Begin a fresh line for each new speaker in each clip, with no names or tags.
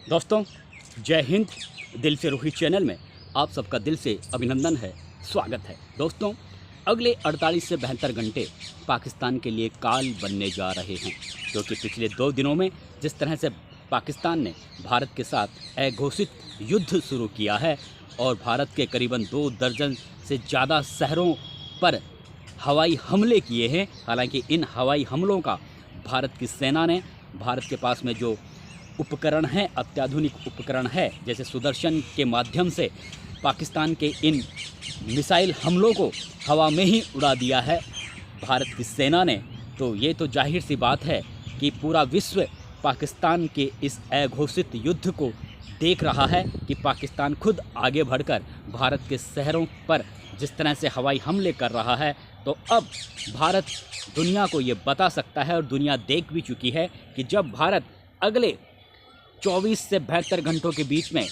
दोस्तों, जय हिंद। दिल से रोहित चैनल में आप सबका दिल से अभिनंदन है, स्वागत है। दोस्तों, अगले 48 से 72 घंटे पाकिस्तान के लिए काल बनने जा रहे हैं, क्योंकि पिछले 2 दिनों में जिस तरह से पाकिस्तान ने भारत के साथ अघोषित युद्ध शुरू किया है और भारत के करीबन 2 दर्जन से ज़्यादा शहरों पर हवाई हमले किए हैं। हालांकि इन हवाई हमलों का भारत की सेना ने, भारत के पास में जो उपकरण हैं, अत्याधुनिक उपकरण है, जैसे सुदर्शन के माध्यम से पाकिस्तान के इन मिसाइल हमलों को हवा में ही उड़ा दिया है भारत की सेना ने। तो ये तो जाहिर सी बात है कि पूरा विश्व पाकिस्तान के इस अघोषित युद्ध को देख रहा है कि पाकिस्तान खुद आगे बढ़कर भारत के शहरों पर जिस तरह से हवाई हमले कर रहा है। तो अब भारत दुनिया को ये बता सकता है और दुनिया देख भी चुकी है कि जब भारत अगले 24 से 72 घंटों के बीच में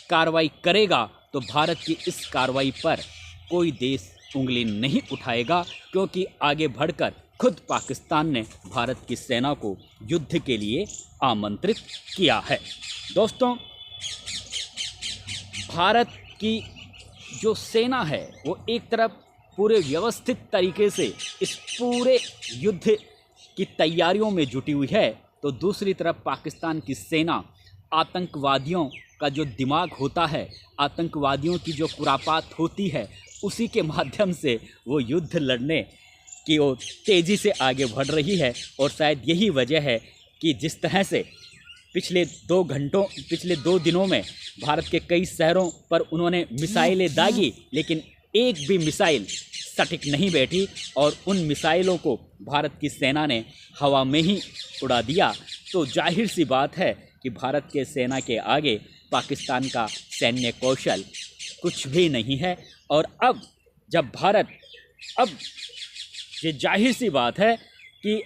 कार्रवाई करेगा तो भारत की इस कार्रवाई पर कोई देश उंगली नहीं उठाएगा, क्योंकि आगे बढ़कर खुद पाकिस्तान ने भारत की सेना को युद्ध के लिए आमंत्रित किया है। दोस्तों, भारत की जो सेना है वो एक तरफ पूरे व्यवस्थित तरीके से इस पूरे युद्ध की तैयारियों में जुटी हुई है, तो दूसरी तरफ पाकिस्तान की सेना आतंकवादियों का जो दिमाग होता है, आतंकवादियों की जो खुरापात होती है, उसी के माध्यम से वो युद्ध लड़ने की ओर तेज़ी से आगे बढ़ रही है। और शायद यही वजह है कि जिस तरह से पिछले 2 दिनों में भारत के कई शहरों पर उन्होंने मिसाइलें दागी, लेकिन एक भी मिसाइल सटीक नहीं बैठी और उन मिसाइलों को भारत की सेना ने हवा में ही उड़ा दिया। तो जाहिर सी बात है कि भारत के सेना के आगे पाकिस्तान का सैन्य कौशल कुछ भी नहीं है। और अब जब भारत, अब ये जाहिर सी बात है कि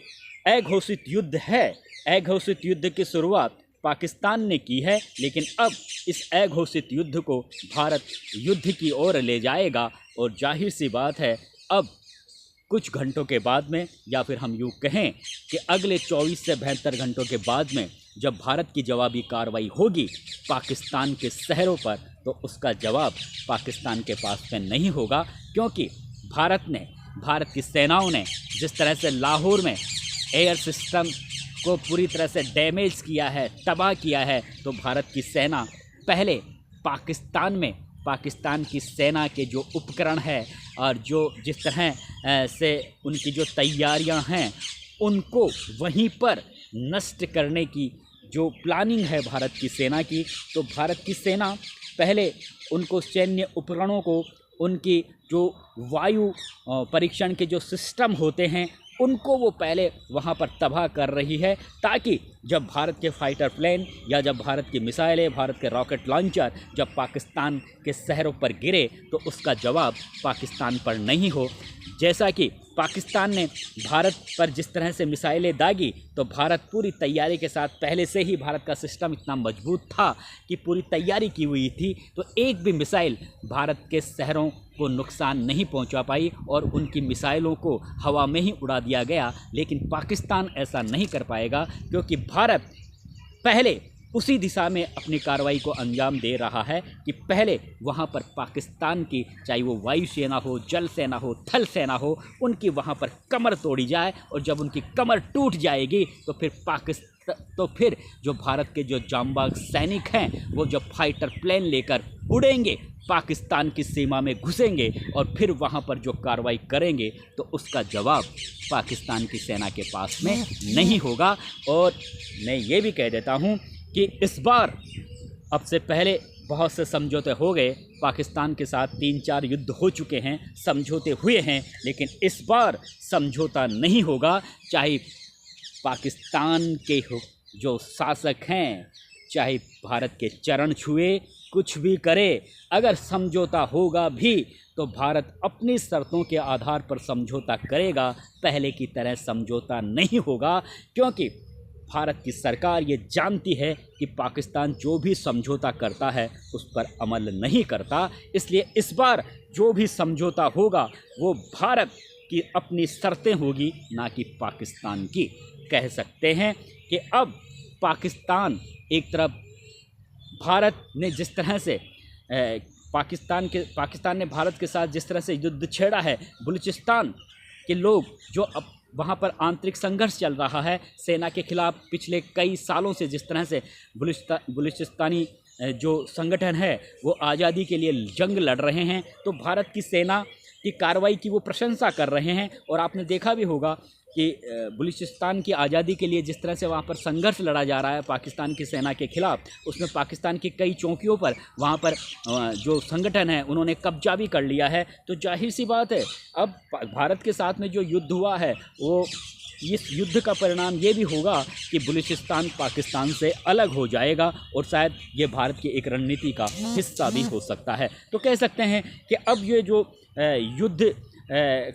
अघोषित युद्ध है, अघोषित युद्ध की शुरुआत पाकिस्तान ने की है, लेकिन अब इस अघोषित युद्ध को भारत युद्ध की ओर ले जाएगा। और जाहिर सी बात है, अब कुछ घंटों के बाद में, या फिर हम यूँ कहें कि अगले 24 से 72 घंटों के बाद में जब भारत की जवाबी कार्रवाई होगी पाकिस्तान के शहरों पर, तो उसका जवाब पाकिस्तान के पास में नहीं होगा, क्योंकि भारत की सेनाओं ने जिस तरह से लाहौर में एयर सिस्टम को पूरी तरह से डैमेज किया है, तबाह किया है, तो भारत की सेना पहले पाकिस्तान की सेना के जो उपकरण है और जो जिस तरह से उनकी जो तैयारियां हैं, उनको वहीं पर नष्ट करने की जो प्लानिंग है भारत की सेना की, तो भारत की सेना पहले उनको सैन्य उपकरणों को, उनकी जो वायु परीक्षण के जो सिस्टम होते हैं, उनको वो पहले वहाँ पर तबाह कर रही है, ताकि जब भारत के फाइटर प्लेन या जब भारत की मिसाइलें, भारत के रॉकेट लॉन्चर जब पाकिस्तान के शहरों पर गिरे तो उसका जवाब पाकिस्तान पर नहीं हो। जैसा कि पाकिस्तान ने भारत पर जिस तरह से मिसाइलें दागी, तो भारत पूरी तैयारी के साथ, पहले से ही भारत का सिस्टम इतना मजबूत था कि पूरी तैयारी की हुई थी, तो एक भी मिसाइल भारत के शहरों को नुकसान नहीं पहुंचा पाई और उनकी मिसाइलों को हवा में ही उड़ा दिया गया। लेकिन पाकिस्तान ऐसा नहीं कर पाएगा, क्योंकि भारत पहले उसी दिशा में अपनी कार्रवाई को अंजाम दे रहा है कि पहले वहाँ पर पाकिस्तान की, चाहे वो वायुसेना हो, जल सेना हो, थल सेना हो, उनकी वहाँ पर कमर तोड़ी जाए। और जब उनकी कमर टूट जाएगी तो फिर जो भारत के जो जांबाज सैनिक हैं, वो जब फाइटर प्लेन लेकर उड़ेंगे, पाकिस्तान की सीमा में घुसेंगे और फिर वहाँ पर जो कार्रवाई करेंगे, तो उसका जवाब पाकिस्तान की सेना के पास में नहीं होगा। और मैं ये भी कह देता हूँ कि इस बार, अब से पहले बहुत से समझौते हो गए, पाकिस्तान के साथ 3-4 युद्ध हो चुके हैं, समझौते हुए हैं, लेकिन इस बार समझौता नहीं होगा। चाहे पाकिस्तान के जो शासक हैं, चाहे भारत के चरण छुए, कुछ भी करे, अगर समझौता होगा भी तो भारत अपनी शर्तों के आधार पर समझौता करेगा, पहले की तरह समझौता नहीं होगा। क्योंकि भारत की सरकार ये जानती है कि पाकिस्तान जो भी समझौता करता है उस पर अमल नहीं करता, इसलिए इस बार जो भी समझौता होगा वो भारत की अपनी शर्तें होगी, ना कि पाकिस्तान की। कह सकते हैं कि अब पाकिस्तान एक तरफ भारत ने जिस तरह से पाकिस्तान ने भारत के साथ जिस तरह से युद्ध छेड़ा है, बलूचिस्तान के लोग जो अब वहाँ पर आंतरिक संघर्ष चल रहा है सेना के खिलाफ पिछले कई सालों से, जिस तरह से बलूचिस्तानी जो संगठन है वो आज़ादी के लिए जंग लड़ रहे हैं, तो भारत की सेना की कार्रवाई की वो प्रशंसा कर रहे हैं। और आपने देखा भी होगा कि बलूचिस्तान की आज़ादी के लिए जिस तरह से वहाँ पर संघर्ष लड़ा जा रहा है पाकिस्तान की सेना के खिलाफ, उसमें पाकिस्तान की कई चौकियों पर वहाँ पर जो संगठन है उन्होंने कब्जा भी कर लिया है। तो जाहिर सी बात है अब भारत के साथ में जो युद्ध हुआ है वो इस युद्ध का परिणाम ये भी होगा कि बलूचिस्तान पाकिस्तान से अलग हो जाएगा और शायद ये भारत की एक रणनीति का हिस्सा भी हो सकता है। तो कह सकते हैं कि अब ये जो युद्ध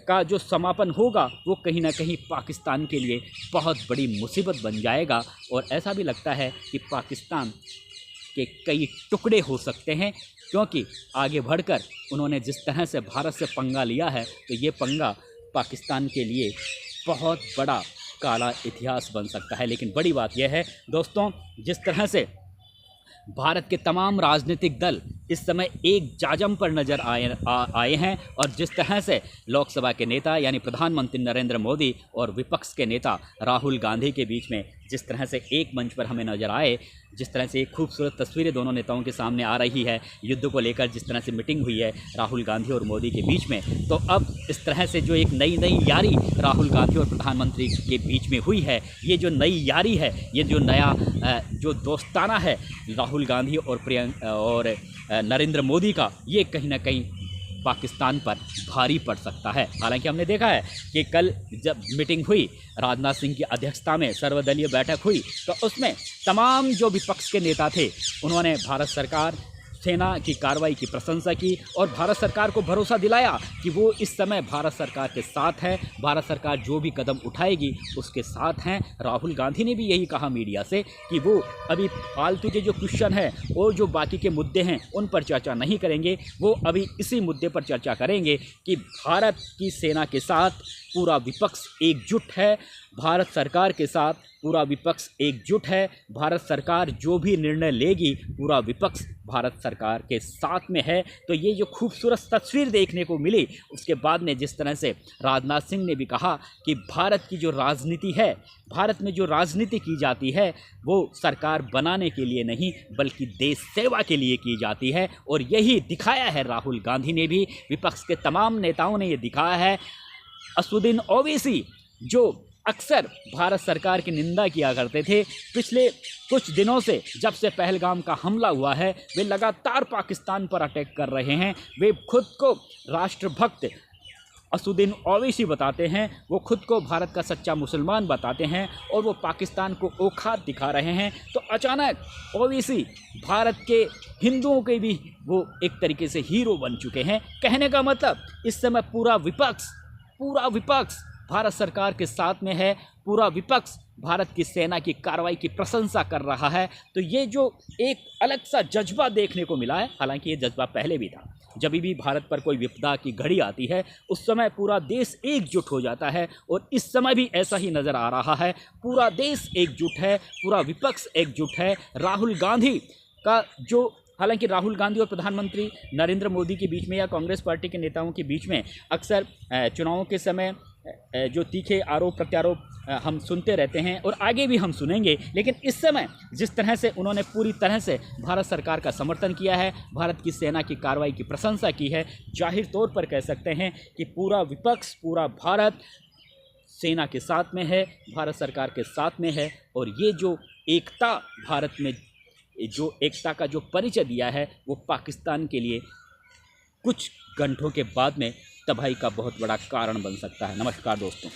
का जो समापन होगा वो कहीं ना कहीं पाकिस्तान के लिए बहुत बड़ी मुसीबत बन जाएगा। और ऐसा भी लगता है कि पाकिस्तान के कई टुकड़े हो सकते हैं, क्योंकि आगे बढ़कर उन्होंने जिस तरह से भारत से पंगा लिया है तो ये पंगा पाकिस्तान के लिए बहुत बड़ा काला इतिहास बन सकता है। लेकिन बड़ी बात यह है दोस्तों, जिस तरह से भारत के तमाम राजनीतिक दल इस समय एक जाजम पर नज़र आए हैं और जिस तरह से लोकसभा के नेता यानी प्रधानमंत्री नरेंद्र मोदी और विपक्ष के नेता राहुल गांधी के बीच में जिस तरह से एक मंच पर हमें नज़र आए, जिस तरह से एक खूबसूरत तस्वीरें दोनों नेताओं के सामने आ रही है, युद्ध को लेकर जिस तरह से मीटिंग हुई है राहुल गांधी और मोदी के बीच में, तो अब इस तरह से जो एक नई यारी राहुल गांधी और प्रधानमंत्री के बीच में हुई है, ये जो नई यारी है, ये जो नया जो दोस्ताना है राहुल गांधी और नरेंद्र मोदी का, ये कहीं ना कहीं पाकिस्तान पर भारी पड़ सकता है। हालांकि हमने देखा है कि कल जब मीटिंग हुई राजनाथ सिंह की अध्यक्षता में सर्वदलीय बैठक हुई तो उसमें तमाम जो विपक्ष के नेता थे उन्होंने भारत सरकार सेना की कार्रवाई की प्रशंसा की और भारत सरकार को भरोसा दिलाया कि वो इस समय भारत सरकार के साथ है, भारत सरकार जो भी कदम उठाएगी उसके साथ हैं। राहुल गांधी ने भी यही कहा मीडिया से कि वो अभी फालतू के जो क्वेश्चन है और जो बाकी के मुद्दे हैं उन पर चर्चा नहीं करेंगे, वो अभी इसी मुद्दे पर चर्चा करेंगे कि भारत की सेना के साथ पूरा विपक्ष एकजुट है, भारत सरकार के साथ पूरा विपक्ष एकजुट है, भारत सरकार जो भी निर्णय लेगी पूरा विपक्ष भारत सरकार के साथ में है। तो ये जो खूबसूरत तस्वीर देखने को मिली, उसके बाद में जिस तरह से राजनाथ सिंह ने भी कहा कि भारत की जो राजनीति है, भारत में जो राजनीति की जाती है वो सरकार बनाने के लिए नहीं बल्कि देश सेवा के लिए की जाती है। और यही दिखाया है राहुल गांधी ने भी, विपक्ष के तमाम नेताओं ने ये दिखाया है। असदुद्दीन ओवैसी जो अक्सर भारत सरकार की निंदा किया करते थे, पिछले कुछ दिनों से जब से पहलगाम का हमला हुआ है वे लगातार पाकिस्तान पर अटैक कर रहे हैं। वे खुद को राष्ट्रभक्त असदुद्दीन ओवैसी बताते हैं, वो खुद को भारत का सच्चा मुसलमान बताते हैं और वो पाकिस्तान को औकात दिखा रहे हैं। तो अचानक ओवैसी भारत के हिंदुओं के भी वो एक तरीके से हीरो बन चुके हैं। कहने का मतलब इस समय पूरा विपक्ष भारत सरकार के साथ में है, पूरा विपक्ष भारत की सेना की कार्रवाई की प्रशंसा कर रहा है। तो ये जो एक अलग सा जज्बा देखने को मिला है, हालांकि ये जज्बा पहले भी था, जब भी भारत पर कोई विपदा की घड़ी आती है उस समय पूरा देश एकजुट हो जाता है और इस समय भी ऐसा ही नज़र आ रहा है। पूरा देश एकजुट है, पूरा विपक्ष एकजुट है। राहुल गांधी का जो, हालांकि राहुल गांधी और प्रधानमंत्री नरेंद्र मोदी के बीच में या कांग्रेस पार्टी के नेताओं के बीच में अक्सर चुनावों के समय जो तीखे आरोप प्रत्यारोप हम सुनते रहते हैं और आगे भी हम सुनेंगे, लेकिन इस समय जिस तरह से उन्होंने पूरी तरह से भारत सरकार का समर्थन किया है, भारत की सेना की कार्रवाई की प्रशंसा की है, जाहिर तौर पर कह सकते हैं कि पूरा विपक्ष, पूरा भारत सेना के साथ में है, भारत सरकार के साथ में है। और ये जो एकता भारत में, जो एकता का जो परिचय दिया है वो पाकिस्तान के लिए कुछ घंटों के बाद में तबाही का बहुत बड़ा कारण बन सकता है। नमस्कार दोस्तों।